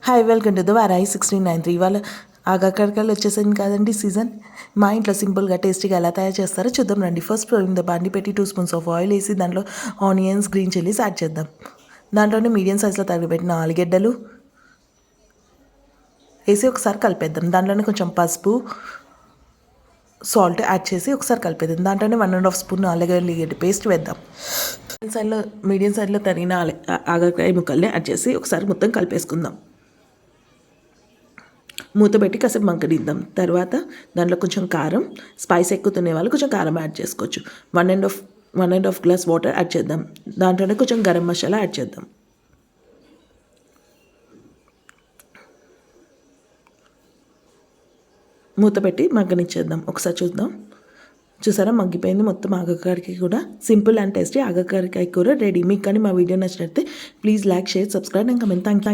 Hi welcome to the వారాయి 1693. ఇవాళ ఆగాకరకాయలు వచ్చేసింది కదండి సీజన్. మా ఇంట్లో సింపుల్గా టేస్టీగా ఎలా తయారు చేస్తారో చూద్దాం రండి. ఫస్ట్ ఇంత బండి పెట్టి 2 స్పూన్స్ ఆఫ్ ఆయిల్ వేసి దాంట్లో ఆనియన్స్, గ్రీన్ చిల్లీస్ యాడ్ చేద్దాం. దాంట్లోనే మీడియం సైజులో తగిలిపెట్టిన ఆలుగడ్డలు వేసి ఒకసారి కలిపేద్దాం. దాంట్లోనే కొంచెం పసుపు, సాల్ట్ యాడ్ చేసి ఒకసారి కలిపేద్దాం. దాంట్లోనే 1.5 స్పూన్ అల్లం పేస్ట్ వేద్దాం. మీడియం సైజులో తరిగిన ఆగకాయ ముక్కల్ని యాడ్ చేసి ఒకసారి మొత్తం కలిపేసుకుందాం. మూత పెట్టి కాసేపు మగ్గనిద్దాం. తర్వాత దాంట్లో కొంచెం కారం, స్పైస్ ఎక్కువ తినే వాళ్ళు కొంచెం కారం యాడ్ చేసుకోవచ్చు. 1.5 గ్లాస్ వాటర్ యాడ్ చేద్దాం. దాంట్లోనే కొంచెం గరం మసాలా యాడ్ చేద్దాం. మూత పెట్టి మగ్గనిచ్చేద్దాం. ఒకసారి చూద్దాం. చూసారా, మగ్గిపోయింది మొత్తం. ఆగకాయకి కూడా సింపుల్ అండ్ టేస్టీ ఆగకాయ కూర రెడీ. మీకు కానీ మా వీడియో నచ్చినట్లయితే please like, share, subscribe and comment. Thank you.